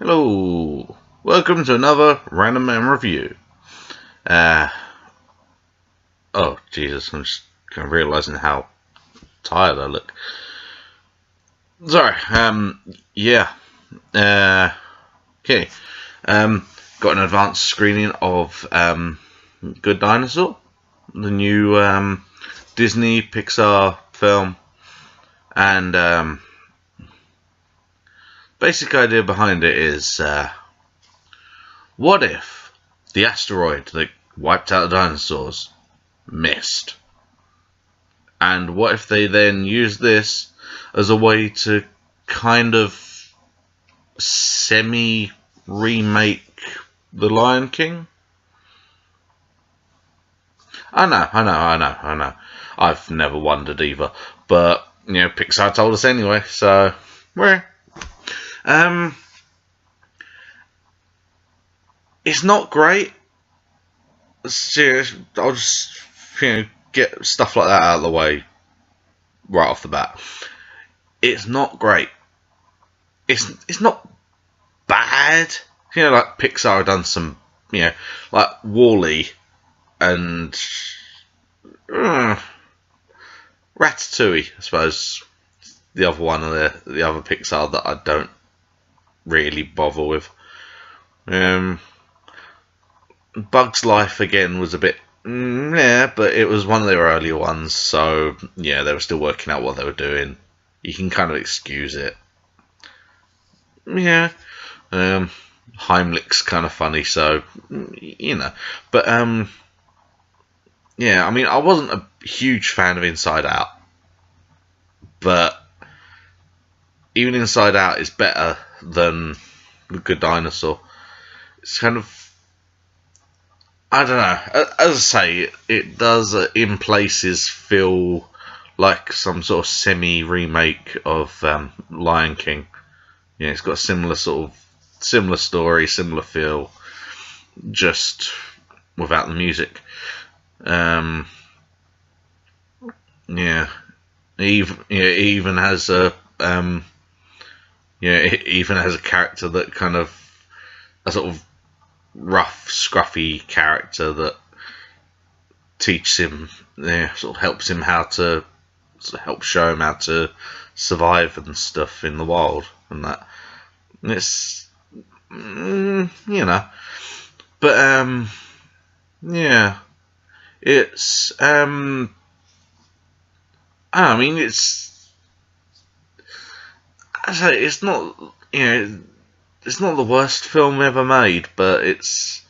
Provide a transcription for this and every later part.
Hello, welcome to another Randomman review. Oh Jesus, I'm just kind of realising how tired I look. Sorry, yeah, okay, got an advanced screening of, Good Dinosaur, the new, Disney Pixar film, and, basic idea behind it is, what if the asteroid that wiped out the dinosaurs missed? And what if they then use this as a way to kind of semi-remake The Lion King? I know. I've never wondered either. But, Pixar told us anyway, so, we're... It's not great. Serious. I'll just, get stuff like that out of the way right off the bat. It's not great. It's not bad. Like Pixar have done some, like Wall-E and Ratatouille, I suppose, the other one of the other Pixar that I don't really bother with. Bug's Life again was a bit, but it was one of their earlier ones, so yeah, they were still working out what they were doing. You can kind of excuse it. Yeah, Heimlich's kind of funny, so But yeah, I mean, I wasn't a huge fan of Inside Out, but even Inside Out is better than The Good Dinosaur. It's kind of, I don't know. As I say, it does in places feel like some sort of semi-remake of Lion King. It's got a similar story, similar feel, just without the music. Yeah, it even has a it even has a character that kind of a sort of rough, scruffy character that teaches him, sort of helps him how to, help show him how to survive and stuff in the wild and that. And it's, but yeah, it's I mean, I say it's not, it's not the worst film ever made, but it's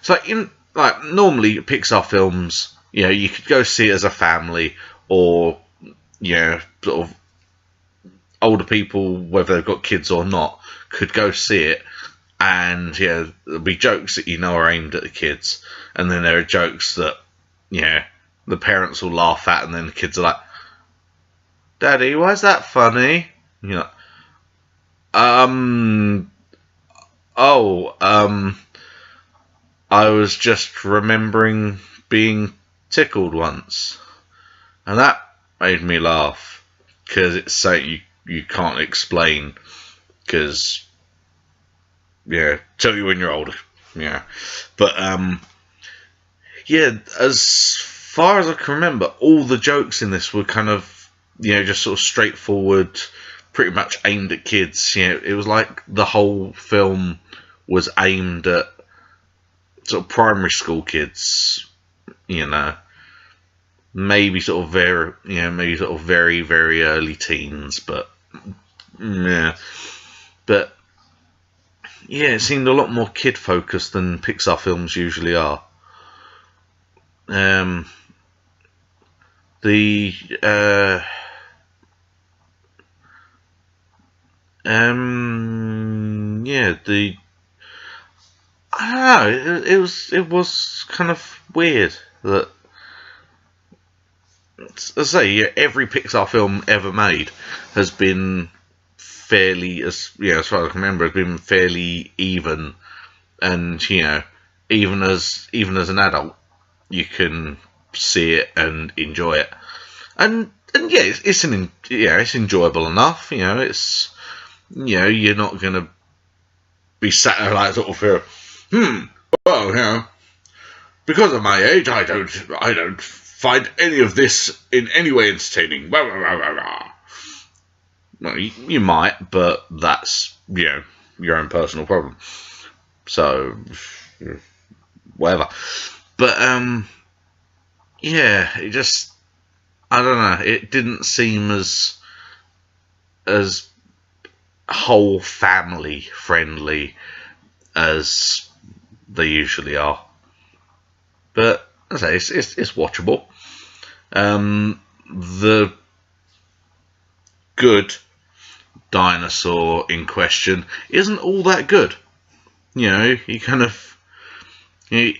like normally Pixar films, you could go see it as a family, or sort of older people, whether they've got kids or not, could go see it, and there'll be jokes that are aimed at the kids, and then there are jokes that the parents will laugh at, and then the kids are like, "Daddy, why is that funny?" I was just remembering being tickled once, and that made me laugh, because it's something you can't explain, because, tell you when you're older, but, as far as I can remember, all the jokes in this were kind of, just sort of straightforward, pretty much aimed at kids. It was like the whole film was aimed at sort of primary school kids, maybe sort of very, very, very early teens, but it seemed a lot more kid focused than Pixar films usually are. I don't know. It was kind of weird that, as I say, every Pixar film ever made has been fairly, as far as I can remember, has been fairly even, and even as an adult, you can see it and enjoy it, and it's enjoyable enough. It's you're not gonna be sat there like sort of feel, well, you know, because of my age, I don't find any of this in any way entertaining. Blah, blah, blah, blah, blah. Well, you might, but that's, you know, your own personal problem. So, whatever. But, yeah, it just, I don't know, it didn't seem as whole family friendly as they usually are. But, as I say, it's watchable. The good dinosaur in question isn't all that good. You know, he kind of he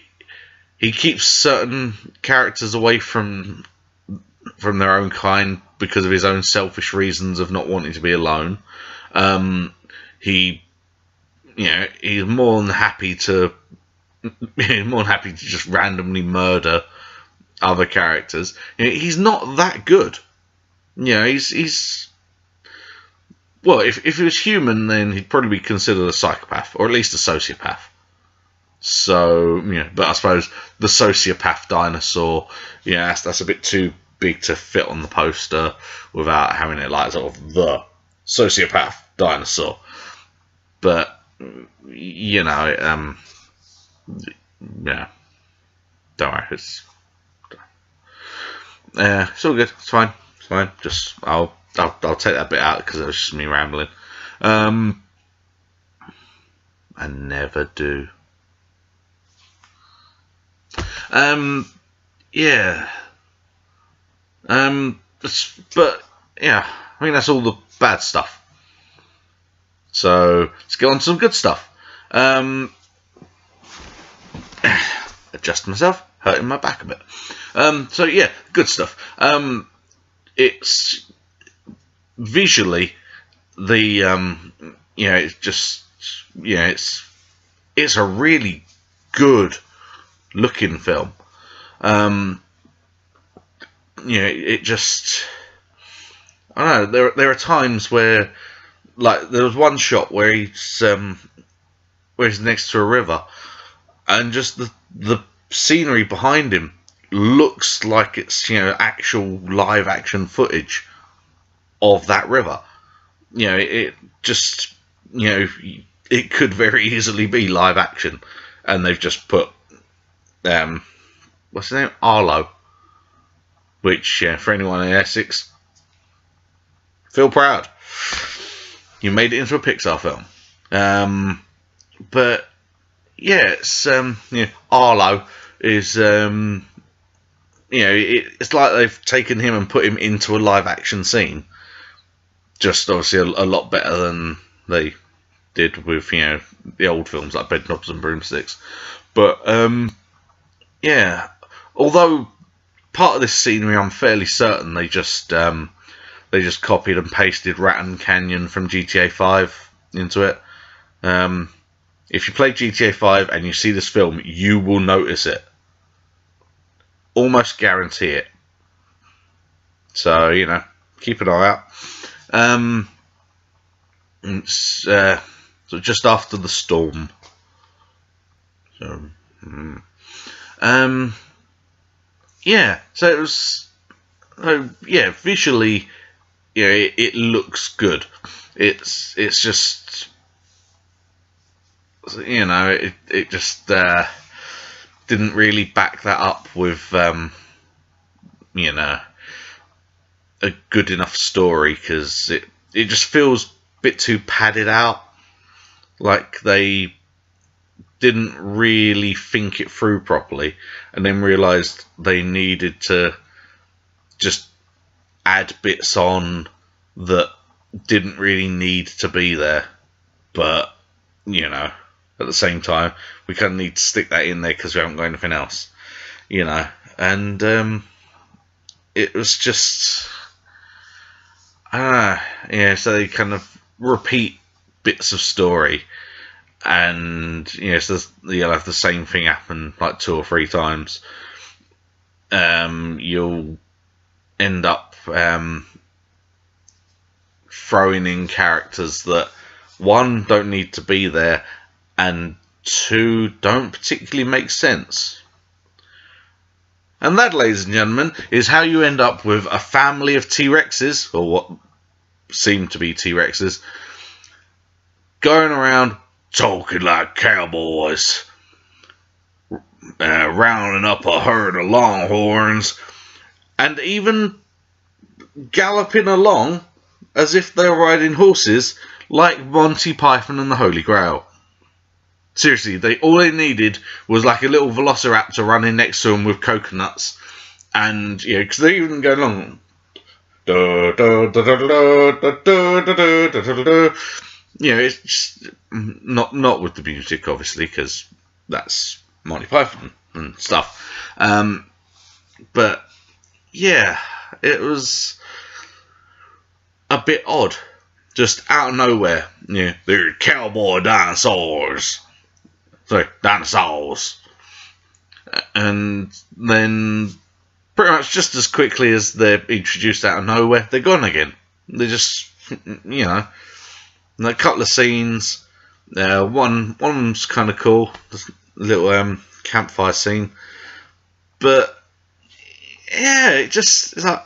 keeps certain characters away from their own kind because of his own selfish reasons of not wanting to be alone. He's more than happy to just randomly murder other characters. You know, he's not that good. You know, he's well, if he was human, then he'd probably be considered a psychopath, or at least a sociopath. So, you know, but I suppose the sociopath dinosaur, yeah, that's a bit too big to fit on the poster without having it like sort of the sociopath dinosaur. But, you know, yeah, don't worry, it's all good. It's fine. It's fine. Just I'll take that bit out because it was just me rambling. I never do. Yeah. But yeah, I mean that's all the bad stuff. So let's get on to some good stuff. Adjust myself, hurting my back a bit. So yeah, good stuff. It's visually it's just it's a really good looking film. It just, I don't know, there are times where, like, there was one shot where he's next to a river, and just the scenery behind him looks like it's, you know, actual live action footage of that river. You know, it just, you know, it could very easily be live action, and they've just put what's his name, Arlo, which for anyone in Essex, feel proud, you made it into a Pixar film. But yeah, it's Arlo is it's like they've taken him and put him into a live action scene, just obviously a lot better than they did with, you know, the old films like Bedknobs and Broomsticks. But yeah, although part of this scenery, I'm fairly certain they just copied and pasted Rattan Canyon from GTA 5 into it. If you play GTA 5 and you see this film, you will notice it. Almost guarantee it. So, you know, keep an eye out. So just after the storm. So, yeah. So it was. Yeah, visually, yeah, it looks good. It's just, you know, it just didn't really back that up with you know, a good enough story, because it just feels a bit too padded out. Like they didn't really think it through properly, and then realised they needed to just add bits on that didn't really need to be there. But, you know, at the same time, we kind of need to stick that in there because we haven't got anything else, you know. And it was just, I don't know, yeah, so they kind of repeat bits of story, and, you know, so you'll have the same thing happen like 2 or 3 times. You'll end up throwing in characters that, one, don't need to be there, and 2 don't particularly make sense. And that, ladies and gentlemen, is how you end up with a family of T-Rexes, or what seem to be T-Rexes, going around talking like cowboys, rounding up a herd of longhorns, and even galloping along as if they're riding horses like Monty Python and the Holy Grail. Seriously, all they needed was like a little velociraptor running next to them with coconuts, and because they even go along. It's just not with the music, obviously, because that's Monty Python and stuff. But yeah, it was a bit odd, just out of nowhere. They're cowboy dinosaurs. Sorry, dinosaurs. And then pretty much just as quickly as they're introduced out of nowhere, they're gone again. They're just, a couple of scenes. One's kind of cool, just a little campfire scene. But yeah, it's like,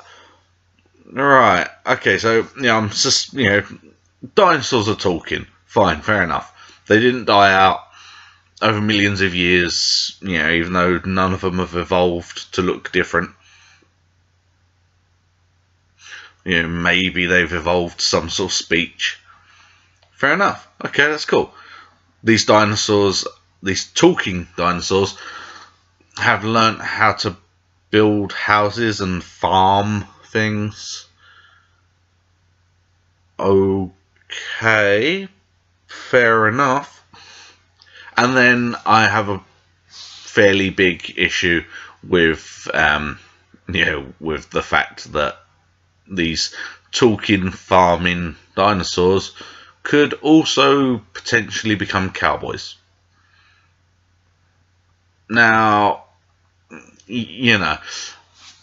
alright, okay, so I'm just, dinosaurs are talking. Fine, fair enough. They didn't die out over millions of years, even though none of them have evolved to look different. Maybe they've evolved some sort of speech. Fair enough. Okay, that's cool. These dinosaurs, these talking dinosaurs, have learnt how to build houses and farm things. Okay, fair enough. And then I have a fairly big issue with, with the fact that these talking, farming dinosaurs could also potentially become cowboys. Now,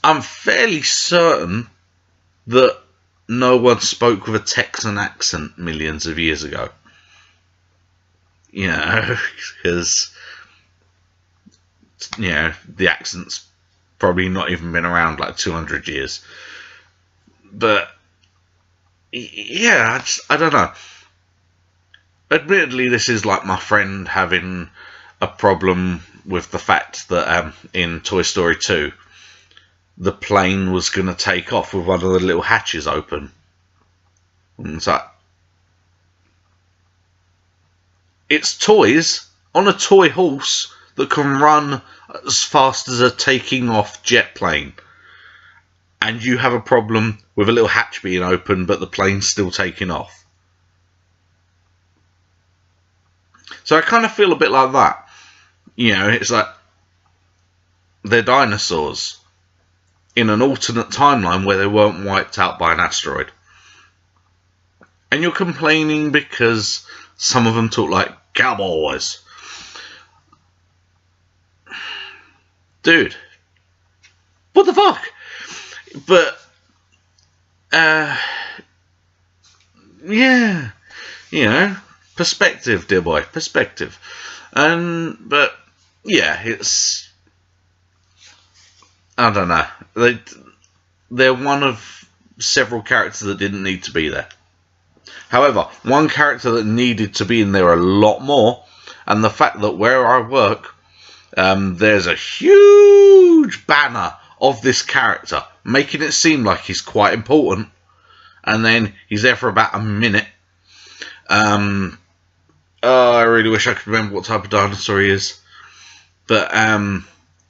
I'm fairly certain that no one spoke with a Texan accent millions of years ago. Because the accent's probably not even been around like 200 years. But yeah, I don't know. Admittedly, this is like my friend having a problem with the fact that in Toy Story 2, the plane was going to take off with one of the little hatches open. And it's like, it's toys on a toy horse that can run as fast as a taking off jet plane. And you have a problem with a little hatch being open, but the plane's still taking off. So I kind of feel a bit like that. It's like they're dinosaurs in an alternate timeline where they weren't wiped out by an asteroid. And you're complaining because some of them talk like cowboys. Dude, what the fuck? But, yeah, perspective, dear boy, perspective. But, yeah, it's, I don't know. They're one of several characters that didn't need to be there. However, one character that needed to be in there a lot more, and the fact that where I work, there's a huge banner of this character, making it seem like he's quite important, and then he's there for about a minute. I really wish I could remember what type of dinosaur he is, but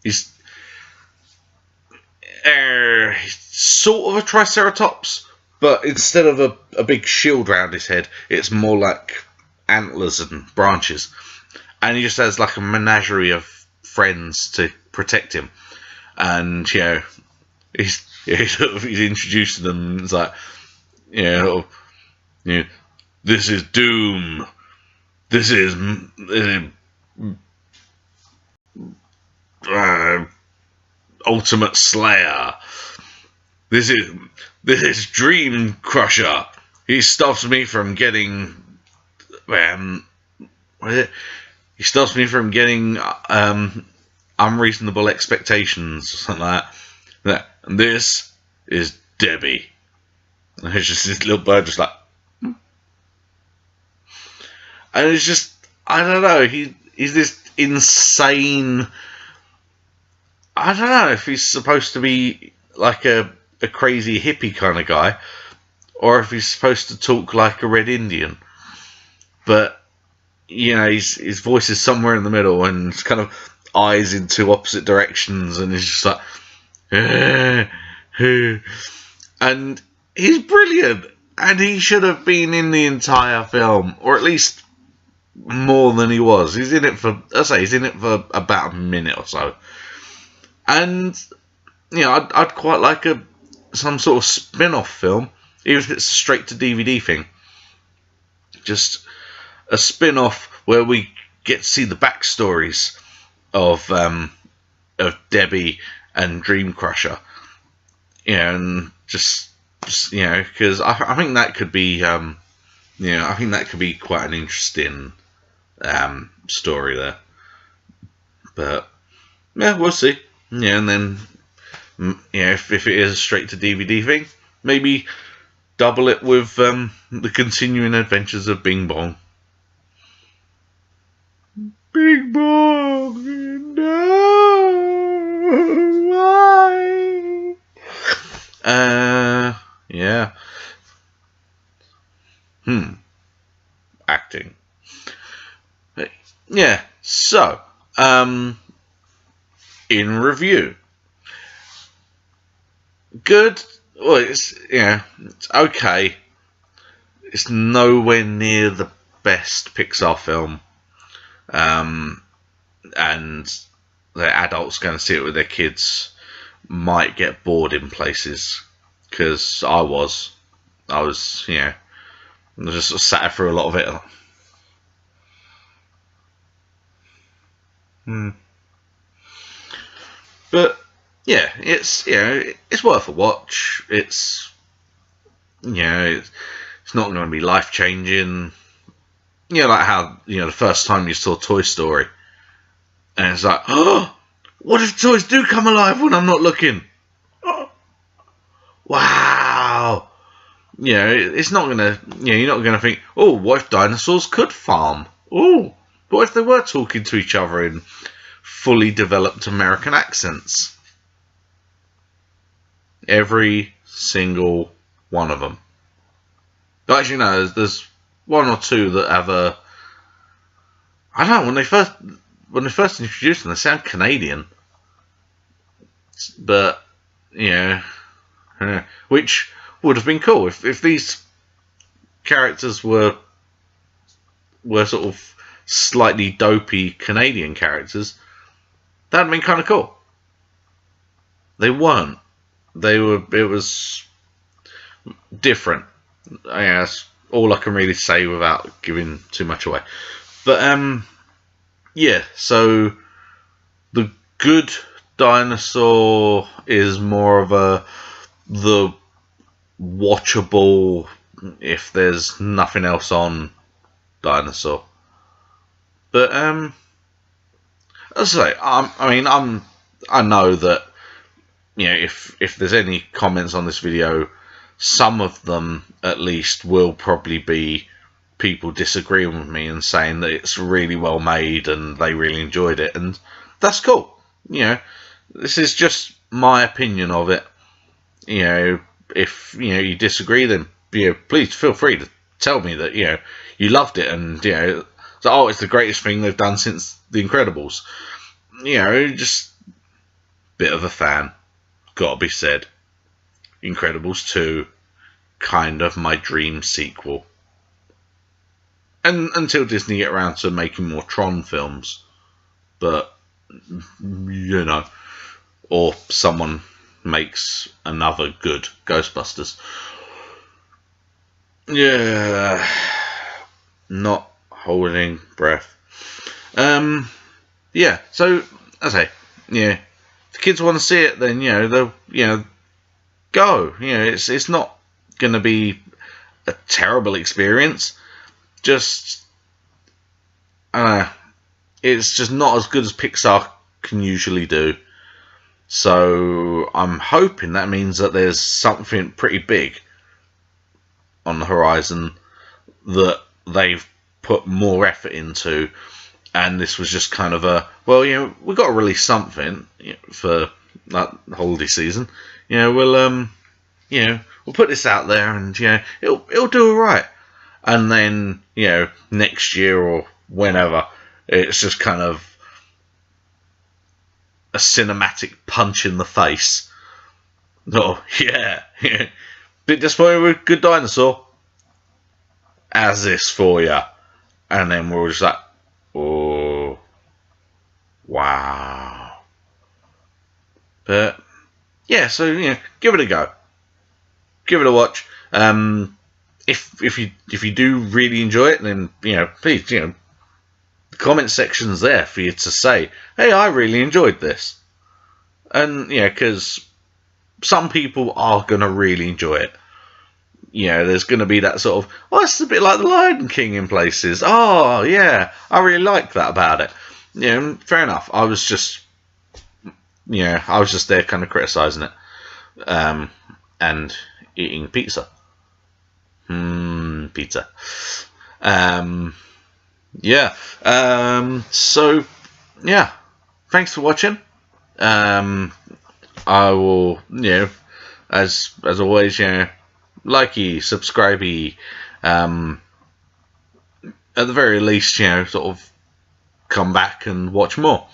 he's sort of a Triceratops, but instead of a big shield around his head, it's more like antlers and branches, and he just has like a menagerie of friends to protect him. And he's introducing them. It's like, this is Doom. This is Ultimate Slayer. This is Dream Crusher. He stops me from getting what is it? he stops me from getting unreasonable expectations or something like that. And this is Debbie. And it's just this little bird just like, hmm. And it's just, I don't know, he's this insane, I don't know if he's supposed to be like a crazy hippie kind of guy, or if he's supposed to talk like a Red Indian. But, you know, his voice is somewhere in the middle, and it's kind of eyes in two opposite directions, and he's just like, and he's brilliant, and he should have been in the entire film, or at least more than he was. He's in it for, he's in it for about a minute or so, and you know, I'd quite like some sort of spin-off film, even if it's a straight to DVD thing. Just a spin-off where we get to see the backstories of Debbie and Dream Crusher, you know, and just you know, because I think that could be, I think that could be quite an interesting story there. But yeah, we'll see. Yeah, and then if it is a straight to DVD thing, maybe double it with the continuing adventures of Bing Bong. Bing Bong, no, why? Yeah. Acting. Yeah. So, in review, good. Well, it's okay. It's nowhere near the best Pixar film. And the adults going to see it with their kids might get bored in places, because I was just sort of sat through a lot of it. But yeah, it's it's worth a watch. It's it's not going to be life changing. Like how the first time you saw Toy Story, and it's like, oh, what if toys do come alive when I'm not looking? Oh, wow. It's not gonna. You're not gonna think, oh, what if dinosaurs could farm? Oh, what if they were talking to each other in fully developed American accents? Every single one of them. Actually, no, there's one or two that have a. I don't know, when they first introduced them, they sound Canadian, but which would have been cool if these characters were sort of slightly dopey Canadian characters. That'd been kind of cool. They weren't. They were. It was different. That's all I can really say without giving too much away. But yeah. So the good Dinosaur is more of the watchable, if there's nothing else on, Dinosaur. But as I say, I know that if there's any comments on this video, some of them at least will probably be people disagreeing with me and saying that it's really well made and they really enjoyed it, and that's cool. This is just my opinion of it. If you disagree, then please feel free to tell me that you loved it, and so, it's the greatest thing they've done since The Incredibles. Just bit of a fan, gotta be said. Incredibles 2, kind of my dream sequel. And until Disney get around to making more Tron films, but or someone makes another good Ghostbusters. Yeah, not holding breath. Yeah. So I say, if the kids want to see it, then they'll go. It's not going to be a terrible experience. Just it's just not as good as Pixar can usually do. So I'm hoping that means that there's something pretty big on the horizon that they've put more effort into, and this was just kind of a, well, we've got to release something for that holiday season. We'll put this out there, and it'll do all right. And then next year or whenever, it's just kind of a cinematic punch in the face. Oh yeah, bit disappointed with Good Dinosaur. As this for you, and then we're just like, oh, wow. But yeah, so give it a go, give it a watch. If you do really enjoy it, then please the comment section's there for you to say, hey, I really enjoyed this, and because some people are gonna really enjoy it. There's going to be that sort of, oh, it's a bit like The Lion King in places. Oh, yeah, I really like that about it. Fair enough. I was just there kind of criticising it. And eating pizza. Pizza. Yeah. So, yeah. Thanks for watching. I will, as always, likey, subscribey, at the very least, sort of come back and watch more.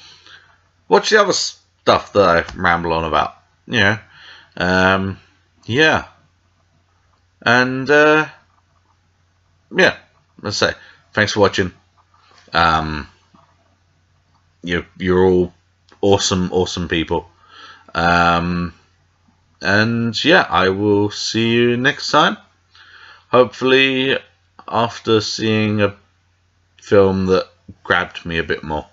Watch the other stuff that I ramble on about. Yeah. And yeah, let's say thanks for watching. You're all awesome people. And yeah, I will see you next time. Hopefully after seeing a film that grabbed me a bit more.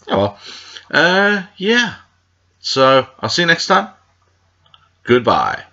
Oh well. Yeah. So I'll see you next time. Goodbye.